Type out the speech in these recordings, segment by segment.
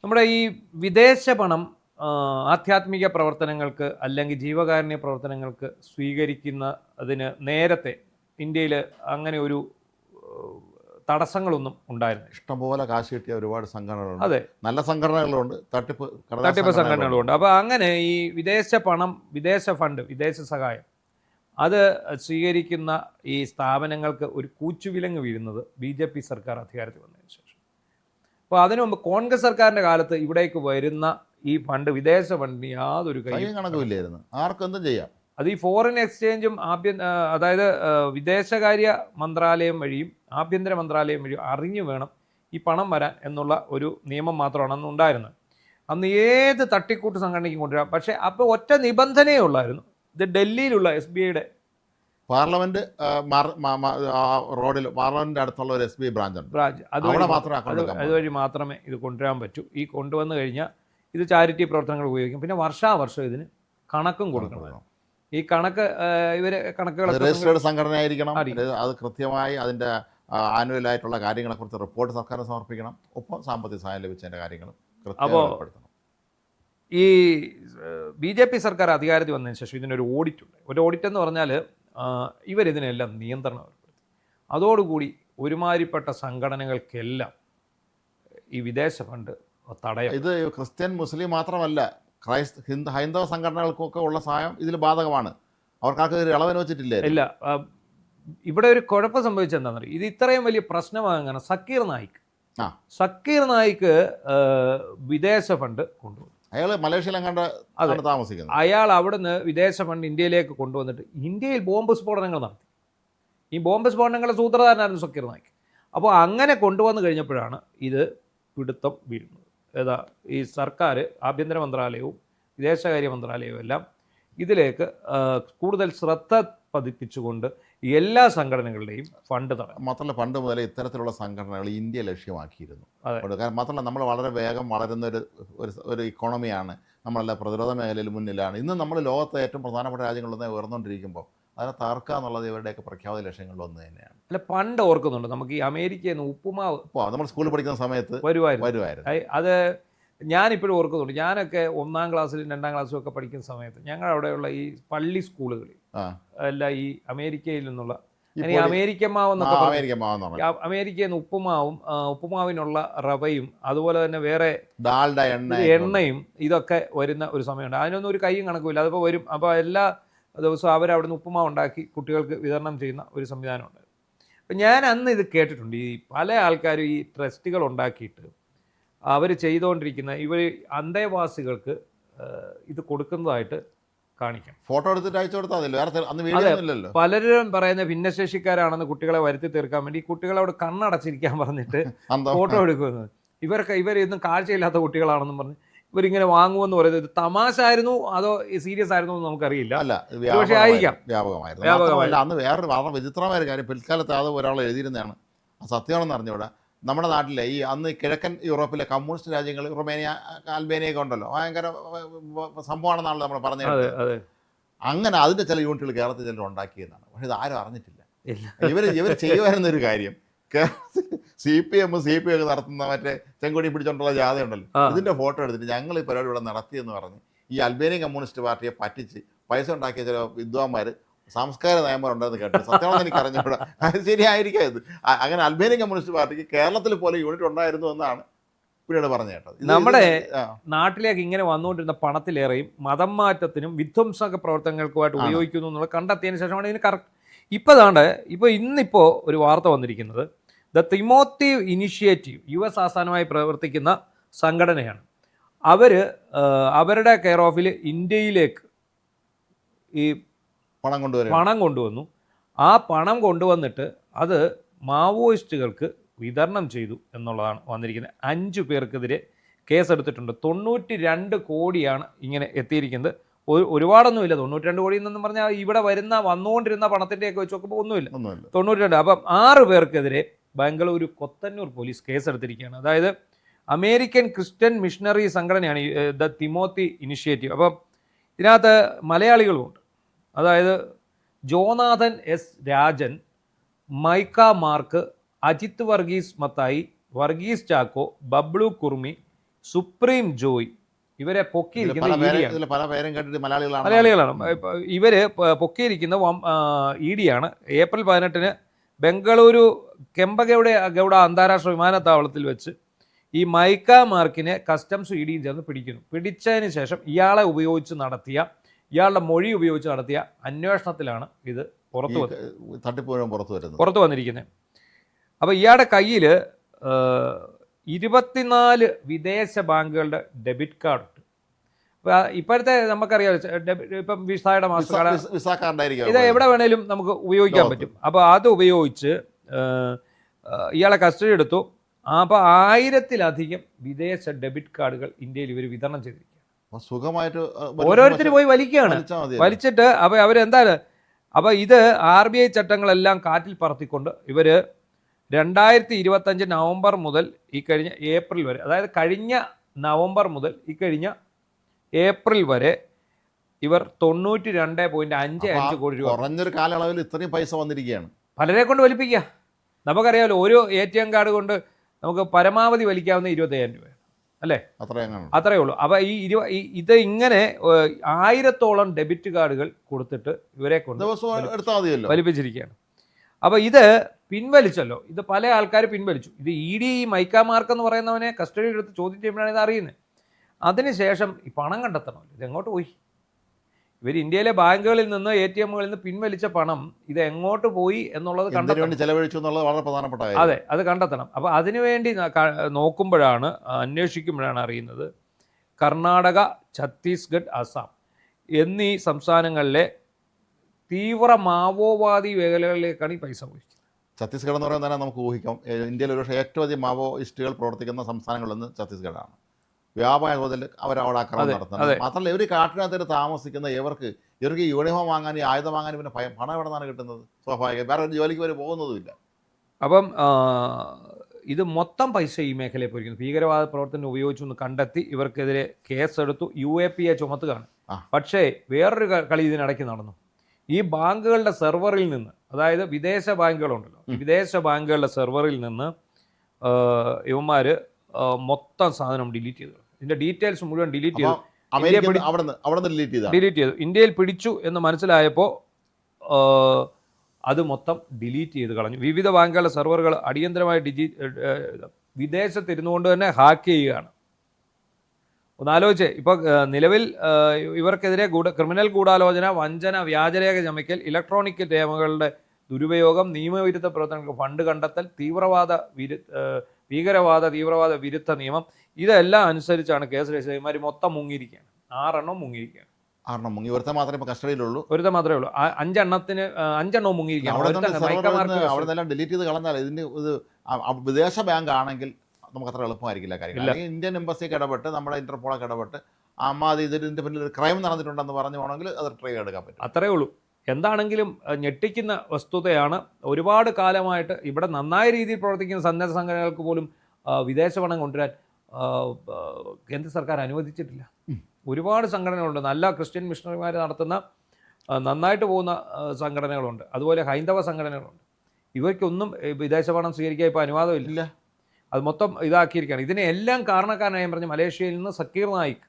നമ്മുടെ ഈ വിദേശ പണം ആധ്യാത്മിക പ്രവർത്തനങ്ങൾക്ക് അല്ലെങ്കിൽ ജീവകാരുണ്യ പ്രവർത്തനങ്ങൾക്ക് സ്വീകരിക്കുന്നതിന് നേരത്തെ ഇന്ത്യയിൽ അങ്ങനെ ഒരു തടസ്സങ്ങളൊന്നും ഉണ്ടായിരുന്നില്ല. ഇഷ്ടംപോലെ കാശ് കിട്ടിയ ഒരുപാട് സംഘടനകളുണ്ട്. അതെ, നല്ല സംഘടനകളുണ്ട്, കടലാസ് തട്ടിപ്പ് സംഘടനകളുണ്ട്. സംഘടനകളുണ്ട്. അപ്പോൾ അങ്ങനെ ഈ വിദേശ പണം, വിദേശ ഫണ്ട്, വിദേശ സഹായം അത് സ്വീകരിക്കുന്ന ഈ സ്ഥാപനങ്ങൾക്ക് ഒരു കൂച്ചുവിലങ്ങ് വീഴുന്നത് BJP സർക്കാർ അധികാരത്തിൽ വന്നതിന് ശേഷം. അപ്പോൾ അതിനു മുമ്പ് കോൺഗ്രസ് സർക്കാരിൻ്റെ കാലത്ത് ഇവിടേക്ക് വരുന്ന ഈ ഫണ്ട്, വിദേശ ഫണ്ടിന് യാതൊരു കയ്യും കണക്കുമില്ലായിരുന്നു, ആർക്കെന്തും ചെയ്യാം. അത് ഈ ഫോറിൻ എക്സ്ചേഞ്ചും അതായത് വിദേശകാര്യ മന്ത്രാലയം വഴിയും ആഭ്യന്തര മന്ത്രാലയം വഴിയും അറിഞ്ഞു വേണം ഈ പണം വരാൻ എന്നുള്ള ഒരു നിയമം മാത്രമാണ് അന്ന് ഉണ്ടായിരുന്നത്. അന്ന് ഏത് തട്ടിക്കൂട്ട് സംഘടനയ്ക്കും കൊണ്ടുവരാം. പക്ഷേ അപ്പോൾ ഒറ്റ നിബന്ധനയേ ഉള്ളായിരുന്നു, ഇത് ഡൽഹിയിലുള്ള SBIയുടെ പാർലമെന്റ് റോഡിൽ പാർലമെന്റിന്റെ അടുത്തുള്ള ഒരു SBI ബ്രാഞ്ച് ഉണ്ട്. അതുവഴി മാത്രമേ ഇത് കൊണ്ടുവരാൻ പറ്റൂ. ഈ കൊണ്ടുവന്നു കഴിഞ്ഞാൽ ഇത് ചാരിറ്റി പ്രവർത്തനങ്ങൾ ഉപയോഗിക്കും. പിന്നെ വർഷാവർഷം ഇതിന് കണക്കും കൊടുക്കണം. ഈ കണക്ക് കണക്കുകൾ രജിസ്റ്റേർഡ് സംഘടനയായിരിക്കണം. അത് കൃത്യമായി അതിന്റെ ആനുവലായിട്ടുള്ള കാര്യങ്ങളെക്കുറിച്ച് റിപ്പോർട്ട് സർക്കാരിന് സമർപ്പിക്കണം. ഒപ്പം സാമ്പത്തിക സഹായം ലഭിച്ചതിന്റെ കാര്യങ്ങളും കൃത്യപ്പെടുത്തണം. ഈ BJP സർക്കാർ അധികാരത്തിൽ വന്നതിന് ശേഷം ഇതിനൊരു ഓഡിറ്റ് ഉണ്ട്. ഒരു ഓഡിറ്റ് എന്ന് പറഞ്ഞാൽ ഇവരിതിനെല്ലാം നിയന്ത്രണം ഏർപ്പെടുത്തി. അതോടുകൂടി ഒരുമാതിരിപ്പെട്ട സംഘടനകൾക്കെല്ലാം ഈ വിദേശ ഫണ്ട് തടയാം. ഇത് ക്രിസ്ത്യൻ മുസ്ലിം മാത്രമല്ല, ഹൈന്ദവ സംഘടനകൾക്കൊക്കെ ഉള്ള സഹായം ഇതിൽ ബാധകമാണ്. അവർക്കാർക്ക് ഇളവന് വെച്ചിട്ടില്ല. ഇല്ല, ഇവിടെ ഒരു കുഴപ്പം സംഭവിച്ചെന്താണെന്ന് അറിയാം. ഇത് ഇത്രയും വലിയ പ്രശ്നമാകാൻ സക്കീർ നായിക്ക് വിദേശ ഫണ്ട് കൊണ്ടുവന്നു. അയാൾ മലേഷ്യയിലെങ്ങാണ്ട് താമസിക്കുന്നത്. അയാൾ അവിടുന്ന് വിദേശ ഫണ്ട് ഇന്ത്യയിലേക്ക് കൊണ്ടുവന്നിട്ട് ഇന്ത്യയിൽ ബോംബ് സ്ഫോടനങ്ങൾ നടത്തി. ഈ ബോംബ് സ്ഫോടനങ്ങളുടെ സൂത്രധാരനായിരുന്നു സക്കീർ നായിക്ക്. അപ്പോൾ അങ്ങനെ കൊണ്ടുവന്നു കഴിഞ്ഞപ്പോഴാണ് ഇത് പിടുത്തം വീഴുന്നത്. ഈ സർക്കാർ, ആഭ്യന്തര മന്ത്രാലയവും വിദേശകാര്യ മന്ത്രാലയവും എല്ലാം ഇതിലേക്ക് കൂടുതൽ ശ്രദ്ധ പതിപ്പിച്ചുകൊണ്ട് എല്ലാ സംഘടനകളുടെയും ഫണ്ട് തടയും. മാത്രമല്ല, പണ്ട് മുതലേ ഇത്തരത്തിലുള്ള സംഘടനകൾ ഇന്ത്യ ലക്ഷ്യമാക്കിയിരുന്നു. മാത്രമല്ല, നമ്മൾ വളരെ വേഗം വളരുന്ന ഒരു ഇക്കോണമിയാണ്. നമ്മളെല്ലാം പ്രതിരോധ മേഖലയിൽ മുന്നിലാണ്. ഇന്ന് നമ്മൾ ലോകത്തെ ഏറ്റവും പ്രധാനപ്പെട്ട രാജ്യങ്ങളിലൊന്ന് ഉയർന്നുകൊണ്ടിരിക്കുമ്പോൾ അതിനെ തകർക്കുക എന്നുള്ളത് ഇവരുടെയൊക്കെ പ്രഖ്യാപിത ലക്ഷ്യങ്ങളിലൊന്ന് തന്നെയാണ്. അല്ല, പണ്ട് ഓർക്കുന്നുണ്ട്, നമുക്ക് ഈ അമേരിക്കയിൽ നിന്ന് ഉപ്പുമാവ് നമ്മൾ സ്കൂളിൽ പഠിക്കുന്ന സമയത്ത് വരുമായിരുന്നു. അത് ഞാനിപ്പോഴും ഓർക്കുന്നുണ്ട്. ഞാനൊക്കെ 1ാം ക്ലാസ്സിലും 2ാം ക്ലാസ്സിലും ഒക്കെ പഠിക്കുന്ന സമയത്ത് ഞങ്ങൾ അവിടെയുള്ള ഈ പള്ളി സ്കൂളുകളിൽ എല്ലാം ഈ അമേരിക്കയിൽ നിന്നുള്ള അമേരിക്കൻ മാവെന്നൊക്കെ അമേരിക്കയിൽ നിന്ന് ഉപ്പുമാവിനുള്ള റവയും അതുപോലെ തന്നെ വേറെ എണ്ണയും ഇതൊക്കെ വരുന്ന ഒരു സമയമുണ്ട്. അതിനൊന്നും ഒരു കൈയും കണക്കുമില്ല. അതിപ്പോൾ വരും. അപ്പോൾ എല്ലാ ദിവസവും അവരവിടുന്ന് ഉപ്പുമാവ് ഉണ്ടാക്കി കുട്ടികൾക്ക് വിതരണം ചെയ്യുന്ന ഒരു സംവിധാനമുണ്ട്. അപ്പം ഞാൻ അന്ന് ഇത് കേട്ടിട്ടുണ്ട്. ഈ പല ആൾക്കാരും ഈ ട്രസ്റ്റുകൾ ഉണ്ടാക്കിയിട്ട് അവർ ചെയ്തുകൊണ്ടിരിക്കുന്ന ഇവർ അന്തേവാസികൾക്ക് ഇത് കൊടുക്കുന്നതായിട്ട് കാണിക്കാം. ഫോട്ടോ എടുത്തിട്ട് അയച്ചു കൊടുത്താൽ പലരും പറയുന്ന ഭിന്നശേഷിക്കാരാണെന്ന് കുട്ടികളെ വരുത്തി തീർക്കാൻ വേണ്ടി കുട്ടികളോട് കണ്ണടച്ചിരിക്കാൻ പറഞ്ഞിട്ട് ഫോട്ടോ എടുക്കുന്നത്. ഇവരൊന്നും കാഴ്ചയില്ലാത്ത കുട്ടികളാണെന്നും പറഞ്ഞ് ഇവരിങ്ങനെ വാങ്ങുമെന്ന് പറയുന്നത് ഇത് തമാശ ആയിരുന്നു അതോ സീരിയസ് ആയിരുന്നു എന്ന് നമുക്കറിയില്ല. പക്ഷേ ആയിരിക്കാം, വ്യാപകമായിരുന്നു. അന്ന് വേറൊരു വളരെ വിചിത്രമായ ഒരു കാര്യം, പിൽക്കാലത്ത് അത് ഒരാൾ എഴുതിയിരുന്നതാണ്, സത്യമാണെന്ന് അറിഞ്ഞൂടെ. നമ്മുടെ നാട്ടിലെ ഈ അന്ന് കിഴക്കൻ യൂറോപ്പിലെ കമ്മ്യൂണിസ്റ്റ് രാജ്യങ്ങൾ, റുമേനിയ, അൽബേനിയൊക്കെ ഉണ്ടല്ലോ, ഭയങ്കര സംഭവമാണെന്നാണല്ലോ നമ്മൾ പറഞ്ഞത്. അങ്ങനെ അതിൻ്റെ ചില യൂണിറ്റുകൾ കേരളത്തിൽ ചിലർ ഉണ്ടാക്കിയതാണ്. പക്ഷേ ഇത് ആരും അറിഞ്ഞിട്ടില്ല. ഇവർ ചെയ്യുമായിരുന്നൊരു കാര്യം, CPM ഒക്കെ നടത്തുന്ന മറ്റേ ചെങ്കൊടി പിടിച്ചോണ്ടുള്ള ജാഥ ഉണ്ടല്ലോ, ഇതിൻ്റെ ഫോട്ടോ എടുത്തിട്ട് ഞങ്ങൾ ഈ പരിപാടി ഇവിടെ നടത്തിയെന്ന് പറഞ്ഞ് ഈ അൽബേനിയൻ കമ്മ്യൂണിസ്റ്റ് പാർട്ടിയെ പറ്റിച്ച് പൈസ ഉണ്ടാക്കിയ ചില വിദ്വാന്മാർ, സംസ്കാര നയന്മാരുണ്ടെന്ന് കേട്ടു. സത്യമാണെന്ന് എനിക്ക് അറിഞ്ഞൂടാ, അത് ശരിയായിരിക്കാം. ഇത് അങ്ങനെ അൽബേനിയൻ കമ്മ്യൂണിസ്റ്റ് പാർട്ടിക്ക് കേരളത്തിൽ പോലെ യൂണിറ്റ് ഉണ്ടായിരുന്നു എന്നാണ് പിന്നീട് പറഞ്ഞു കേട്ടത്. നമ്മുടെ നാട്ടിലേക്ക് ഇങ്ങനെ വന്നുകൊണ്ടിരുന്ന പണത്തിലേറെയും മതം മാറ്റത്തിനും വിധ്വംസക പ്രവർത്തനങ്ങൾക്കുമായിട്ട് ഉപയോഗിക്കുന്നു എന്നുള്ളത് കണ്ടെത്തിയതിന് ശേഷമാണ് ഇതിന് ഇപ്പോൾ ഇന്നിപ്പോൾ ഒരു വാർത്ത വന്നിരിക്കുന്നത്, ദ തിമോത്തി ഇനിഷ്യേറ്റീവ് US ആസ്ഥാനമായി പ്രവർത്തിക്കുന്ന സംഘടനയാണ്. അവരുടെ കെയർ ഓഫിൽ ഇന്ത്യയിലേക്ക് ഈ പണം കൊണ്ടുവന്നു. ആ പണം കൊണ്ടുവന്നിട്ട് അത് മാവോയിസ്റ്റുകൾക്ക് വിതരണം ചെയ്തു എന്നുള്ളതാണ് വന്നിരിക്കുന്നത്. 5 പേർക്കെതിരെ കേസെടുത്തിട്ടുണ്ട്. 92 കോടിയാണ് ഇങ്ങനെ എത്തിയിരിക്കുന്നത്. ഒരുപാടൊന്നുമില്ല. 92 കോടി എന്നൊന്നും പറഞ്ഞാൽ ഇവിടെ വന്നുകൊണ്ടിരുന്ന പണത്തിൻ്റെയൊക്കെ വെച്ച് നോക്കുമ്പോൾ ഒന്നുമില്ല. 92. അപ്പം 6 പേർക്കെതിരെ ബംഗളൂരു കൊത്തന്നൂർ പോലീസ് കേസെടുത്തിരിക്കുകയാണ്. അതായത് അമേരിക്കൻ ക്രിസ്ത്യൻ മിഷണറി സംഘടനയാണ് ദ തിമോത്തി ഇനിഷ്യേറ്റീവ്. അപ്പം ഇതിനകത്ത് മലയാളികളുമുണ്ട്. അതായത് Jonathan S. Rajan, Micah Mark, Ajith Varghese Mathai, Varghese Chacko, Bablu Kurmi, Supreme Joy ഇവരെ പൊക്കിയിരിക്കുന്ന ഇതിൽ പല പേരും കേട്ടിട്ട് മലയാളികളാണ്. ഇവര് പൊക്കിയിരിക്കുന്ന ED ആണ്. ഏപ്രിൽ 18 ബംഗളൂരു ഗൗഡ അന്താരാഷ്ട്ര വിമാനത്താവളത്തിൽ വെച്ച് ഈ മൈക്ക മാർക്കിനെ കസ്റ്റംസും EDയും ചേർന്ന് പിടിക്കുന്നു. പിടിച്ചതിന് ശേഷം ഇയാളുടെ മൊഴി ഉപയോഗിച്ച് നടത്തിയ അന്വേഷണത്തിലാണ് ഇത് പുറത്തു വന്നിരിക്കുന്നത്. അപ്പോൾ ഇയാളുടെ കയ്യിൽ 24 വിദേശ ബാങ്കുകളുടെ ഡെബിറ്റ് കാർഡ് ഉണ്ട്. അപ്പോൾ ഇപ്പോഴത്തെ നമുക്കറിയാം, ഇപ്പം വിസയുടെ മാസ്റ്റർ കാർഡ് ഇത് എവിടെ വേണേലും നമുക്ക് ഉപയോഗിക്കാൻ പറ്റും. അപ്പോൾ അത് ഉപയോഗിച്ച് ഇയാളെ കസ്റ്റഡി എടുത്തു. അപ്പോൾ 1000-ലധികം വിദേശ ഡെബിറ്റ് കാർഡുകൾ ഇന്ത്യയിൽ ഇവർ വിതരണം ചെയ്തിരിക്കുകയാണ്. സുഖമായിട്ട് ഓരോരുത്തർ പോയി വലിച്ചിട്ട് അപ്പോൾ അവരെന്താണ്, അപ്പോൾ ഇത് RBI ചട്ടങ്ങളെല്ലാം കാറ്റിൽ പറത്തിക്കൊണ്ട് ഇവർ 2025 നവംബർ മുതൽ ഈ കഴിഞ്ഞ ഏപ്രിൽ വരെ, അതായത് കഴിഞ്ഞ നവംബർ മുതൽ ഈ കഴിഞ്ഞ ഏപ്രിൽ വരെ ഇവർ 92.55 കോടി രൂപ കുറഞ്ഞൊരു കാലയളവിൽ ഇത്രയും പൈസ വന്നിരിക്കുകയാണ്. പലരെ കൊണ്ട് വലിപ്പിക്കുക. നമുക്കറിയാമല്ലോ, ഒരു ATM കാർഡ് കൊണ്ട് നമുക്ക് പരമാവധി വലിക്കാവുന്ന 25,000 രൂപ അല്ലേ, അത്രയേ ഉള്ളൂ. അപ്പോൾ ഇത് ഇങ്ങനെ 1000-ഓളം ഡെബിറ്റ് കാർഡുകൾ കൊടുത്തിട്ട് ഇവരെ കൊണ്ട് വലിപ്പിച്ചിരിക്കുകയാണ്. അപ്പോൾ ഇത് പിൻവലിച്ചല്ലോ, ഇത് പല ആൾക്കാർ പിൻവലിച്ചു. ഇത് ED മൈക്ക മാർക്ക് എന്ന് പറയുന്നവനെ കസ്റ്റഡിയിൽ എടുത്ത് ചോദ്യം ചെയ്യുമ്പോഴാണ് ഇത് അറിയുന്നത്. അതിനുശേഷം ഈ പണം കണ്ടെത്തണമല്ലോ, ഇത് എങ്ങോട്ട് പോയി? ഇവർ ഇന്ത്യയിലെ ബാങ്കുകളിൽ നിന്ന് ATMകളിൽ നിന്ന് പിൻവലിച്ച പണം ഇത് എങ്ങോട്ട് പോയി എന്നുള്ളത് ചെലവഴിച്ചു എന്നുള്ളത് വളരെ പ്രധാനപ്പെട്ട കാര്യം. അതെ, അത് കണ്ടെത്തണം. അപ്പോൾ അതിനുവേണ്ടി അന്വേഷിക്കുമ്പോഴാണ് അറിയുന്നത് കർണാടക, ഛത്തീസ്ഗഡ്, അസം എന്നീ സംസ്ഥാനങ്ങളിലെ തീവ്ര മാവോവാദി മേഖലകളിലേക്കാണ് ഈ പൈസ പോയിരിക്കുന്നത്. ഛത്തീസ്ഗഡ് എന്ന് പറയുന്നത് തന്നെ നമുക്ക് ഊഹിക്കാം, ഇന്ത്യയിൽ ഒരുപക്ഷെ ഏറ്റവും അധികം മാവോയിസ്റ്റുകൾ പ്രവർത്തിക്കുന്ന സംസ്ഥാനങ്ങളിലൊന്ന് ഛത്തീസ്ഗഡാണ്. വ്യാപക തോതിൽ അവരവിടെ ആക്രമണം നടത്തുന്നത്. മാത്രമല്ല, ഇവർ കാട്ടിനകത്ത് താമസിക്കുന്ന ഇവർക്ക് യൂണിഫോം വാങ്ങാനും ആയുധം വാങ്ങാനും പിന്നെ പണം എവിടെ നിന്നാണ് കിട്ടുന്നത്? സ്വാഭാവികം, വേറെ ഒരു ജോലിക്ക് വരെ പോകുന്നതുമില്ല. അപ്പം ഇത് മൊത്തം പൈസ ഈ മേഖലയിൽ പോയിരിക്കുന്നു. ഭീകരവാദ പ്രവർത്തനം ഉപയോഗിച്ചെന്ന് കണ്ടെത്തി ഇവർക്കെതിരെ കേസെടുത്തു, UAPA ചുമത്തുകയാണ്. പക്ഷേ വേറൊരു കളി ഇതിനിടയ്ക്ക് നടന്നു. ഈ ബാങ്കുകളുടെ സെർവറിൽ നിന്ന്, അതായത് വിദേശ ബാങ്കുകളുണ്ടല്ലോ, വിദേശ ബാങ്കുകളുടെ സെർവറിൽ നിന്ന് ഇവന്മാർ മൊത്തം സാധനം ഡിലീറ്റ് ചെയ്തു. ഇതിന്റെ ഡീറ്റെയിൽസ് മുഴുവൻ ഡിലീറ്റ് ചെയ്തു. ഇന്ത്യയിൽ പിടിച്ചു എന്ന് മനസ്സിലായപ്പോൾ അത് മൊത്തം ഡിലീറ്റ് ചെയ്ത് കളഞ്ഞു. വിവിധ ബാങ്കുകളുടെ സെർവറുകൾ അടിയന്തരമായി വിദേശത്തിരുന്നുകൊണ്ട് തന്നെ ഹാക്ക് ചെയ്യുകയാണ്. ഒന്നാലോചിച്ച്, ഇപ്പോൾ നിലവിൽ ഇവർക്കെതിരെ ഭീകരവാദ ഗൂഢാലോചന, വഞ്ചന, വ്യാജരേഖ ചമയ്ക്കൽ, ഇലക്ട്രോണിക് രേഖകളുടെ ദുരുപയോഗം, നിയമവിരുദ്ധ പ്രവർത്തനങ്ങൾക്ക് ഫണ്ട് കണ്ടെത്തൽ, ഭീകരവാദ തീവ്രവാദ വിരുദ്ധ നിയമം, ഇതെല്ലാം അനുസരിച്ചാണ് കേസ് രജിസ്റ്റർ. ഇവന്മാർ മൊത്തം മുങ്ങിയിരിക്കുകയാണ്. 6 എണ്ണം മുങ്ങിയിരിക്കുകയാണ്. 6 എണ്ണം മുങ്ങി. ഒരുത്ത മാത്രമേ ഇപ്പോൾ കസ്റ്റഡിയിലുള്ളൂ. ഒരുത്ത മാത്രമേ ഉള്ളൂ. 5 എണ്ണവും മുങ്ങിയിരിക്കുകയാണ്. ഡിലീറ്റ് ചെയ്ത് കളഞ്ഞാൽ ഇതിൻ്റെ ഇത് വിദേശ ബാങ്ക് ആണെങ്കിൽ നമുക്ക് അത്ര എളുപ്പമായിരിക്കില്ല കാര്യങ്ങൾ. അല്ലെങ്കിൽ ഇന്ത്യൻ എംബസിക്ക് ഇടപെട്ട്, നമ്മുടെ ഇന്റർപോളൊക്കെ ഇടപെട്ട് അത് ഇതിൻ്റെ പിന്നിൽ ഒരു ക്രൈം നടന്നിട്ടുണ്ടെന്ന് പറഞ്ഞു പോകണമെങ്കിൽ അത് ട്രൈ എടുക്കാൻ പറ്റും. അത്രേ ഉള്ളൂ. എന്താണെങ്കിലും ഞെട്ടിക്കുന്ന വസ്തുതയാണ്. ഒരുപാട് കാലമായിട്ട് ഇവിടെ നന്നായ രീതിയിൽ പ്രവർത്തിക്കുന്ന സന്നദ്ധ സംഘടനകൾക്ക് പോലും വിദേശ പണം കൊണ്ടുവരാൻ കേന്ദ്ര സർക്കാർ അനുവദിച്ചിട്ടില്ല. ഒരുപാട് സംഘടനകളുണ്ട്, നല്ല ക്രിസ്ത്യൻ മിഷണറിമാർ നടത്തുന്ന നന്നായിട്ട് പോകുന്ന സംഘടനകളുണ്ട്, അതുപോലെ ഹൈന്ദവ സംഘടനകളുണ്ട്. ഇവർക്കൊന്നും വിദേശ പണം സ്വീകരിക്കാൻ ഇപ്പോൾ അനുവാദമില്ല. അത് മൊത്തം ഇതാക്കിയിരിക്കുകയാണ്. ഇതിനെ എല്ലാം കാരണക്കാരനായി പറഞ്ഞ് മലേഷ്യയിൽ നിന്ന് സക്കീർ നായിക്,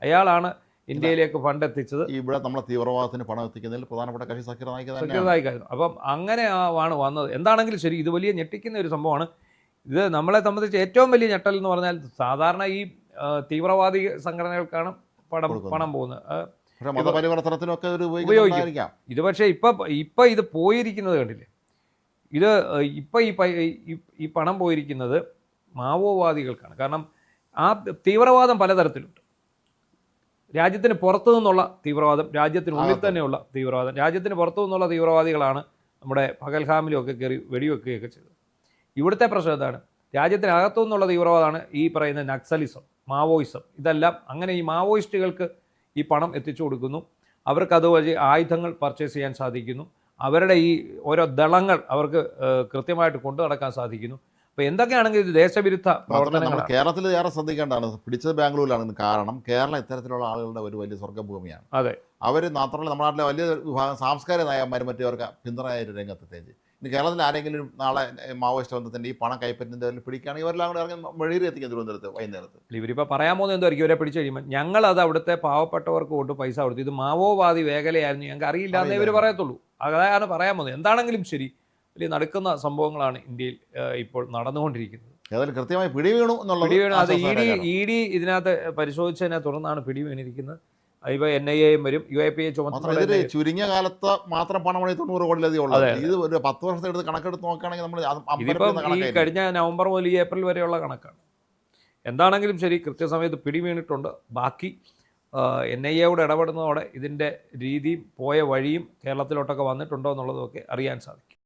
അയാളാണ് ഇന്ത്യയിലേക്ക് ഫണ്ട് എത്തിച്ചത്. ഇവിടെ നമ്മളെ തീവ്രവാദത്തിന് പണം എത്തിക്കുന്നതിൽ പ്രധാനപ്പെട്ട കക്ഷി സക്കീർ നായിക്കായിരുന്നു. അപ്പം അങ്ങനെ ആണ് വന്നത്. എന്താണെങ്കിലും ശരി, ഇത് വലിയ ഞെട്ടിക്കുന്ന ഒരു സംഭവമാണ്. ഇത് നമ്മളെ സംബന്ധിച്ച് ഏറ്റവും വലിയ ഞെട്ടൽ എന്ന് പറഞ്ഞാൽ, സാധാരണ ഈ തീവ്രവാദി സംഘടനകൾക്കാണ് പണം പോകുന്നത്. മതപരിവർത്തനത്തിനൊക്കെ ഉപയോഗിക്കാം. ഇത് പക്ഷേ ഇപ്പം ഇത് പോയിരിക്കുന്നത് കണ്ടില്ലേ? ഇത് ഇപ്പം ഈ പണം പോയിരിക്കുന്നത് മാവോവാദികൾക്കാണ്. കാരണം ആ തീവ്രവാദം പലതരത്തിലുണ്ട്. രാജ്യത്തിന് പുറത്തു നിന്നുള്ള തീവ്രവാദം, രാജ്യത്തിനുള്ളിൽ തന്നെയുള്ള തീവ്രവാദം. രാജ്യത്തിന് പുറത്തു നിന്നുള്ള തീവ്രവാദികളാണ് നമ്മുടെ പകൽഹാമിലൊക്കെ കയറി വെടിവെക്കുകയൊക്കെ ചെയ്തത്. ഇവിടുത്തെ പ്രശ്നം എന്താണ്? രാജ്യത്തിനകത്തു നിന്നുള്ള തീവ്രവാദമാണ് ഈ പറയുന്ന നക്സലിസം, മാവോയിസം. ഇതെല്ലാം അങ്ങനെ ഈ മാവോയിസ്റ്റുകൾക്ക് ഈ പണം എത്തിച്ചു കൊടുക്കുന്നു. അവർക്ക് അതുവഴി ആയുധങ്ങൾ പർച്ചേസ് ചെയ്യാൻ സാധിക്കുന്നു. അവരുടെ ഈ ഓരോ ദളങ്ങൾ അവർക്ക് കൃത്യമായിട്ട് കൊണ്ടു നടക്കാൻ സാധിക്കുന്നു. അപ്പോൾ എന്തൊക്കെയാണെങ്കിലും ഇത് ദേശവിരുദ്ധ പ്രവർത്തനങ്ങൾ. കേരളത്തിൽ ഏറെ ശ്രദ്ധിക്കേണ്ടതാണ്. പിടിച്ചത് ബാംഗ്ലൂരിലാണ്. കാരണം കേരളം ഇത്തരത്തിലുള്ള ആളുകളുടെ ഒരു വലിയ സ്വർഗ്ഗഭൂമിയാണ്. അതെ, അവർ മാത്രമല്ല നമ്മുടെ നാട്ടിലെ വലിയ വിഭാഗം സാംസ്കാരിക നയന്മാരും മറ്റവർക്ക് പിന്തുണയായിട്ട് രംഗത്തെത്തിയത്. ഇനി കേരളത്തിൽ ആരെങ്കിലും നാളെ മാവോയിസ്റ്റ് ബന്ധത്തിൻ്റെ ഈ പണം കൈപ്പറ്റുന്നതിൽ പിടിക്കുകയാണെങ്കിൽ ഇവരെല്ലാം കൂടെ ഇറങ്ങി മെഴുകി എത്തിക്കും തിരുവനന്തപുരത്ത് വൈകുന്നേരത്ത്. ഇവരിപ്പോൾ പറയാൻ പോകുന്നത് എന്തായിരിക്കും, ഇവരെ പിടിച്ചു കഴിയുമ്പോൾ ഞങ്ങളത് അവിടുത്തെ പാവപ്പെട്ടവർക്ക് കൊണ്ട് പൈസ കൊടുത്തു, ഇത് മാവോവാദി മേഖലയായിരുന്നു, ഞങ്ങൾക്ക് അറിയില്ല എന്നേ ഇവർ പറയത്തുള്ളൂ. അതാണ് പറയാൻ പോകുന്നത്. എന്താണെങ്കിലും ശരി, വലിയ നടക്കുന്ന സംഭവങ്ങളാണ് ഇന്ത്യയിൽ ഇപ്പോൾ നടന്നുകൊണ്ടിരിക്കുന്നത്. ഏതായാലും കൃത്യമായി പിടി വീണു എന്നുള്ളത്. പിടി വീണു. അത് ഇ ഡി ഇതിനകത്ത് പരിശോധിച്ചതിനെ തുടർന്നാണ് പിടി വീണിരിക്കുന്നത്. ഇപ്പോൾ NIA വരും, UAPA ചുമത്തുന്നത്. ചുരുങ്ങിയ കാലത്ത് മാത്രം പണം 90 കോടിയിലധികം ഉള്ളത്. ഇത് ഒരു 10 വർഷത്തെ എടുത്ത് കണക്കെടുത്ത് നോക്കുകയാണെങ്കിൽ നമ്മൾ ഇതിപ്പം ഈ കഴിഞ്ഞ നവംബർ മുതൽ ഏപ്രിൽ വരെയുള്ള കണക്കാണ്. എന്താണെങ്കിലും ശരി, കൃത്യസമയത്ത് പിടി വീണിട്ടുണ്ട്. ബാക്കി NIA ഇടപെടുന്നതോടെ ഇതിൻ്റെ രീതിയും പോയ വഴിയും കേരളത്തിലോട്ടൊക്കെ വന്നിട്ടുണ്ടോ എന്നുള്ളതൊക്കെ അറിയാൻ സാധിക്കും.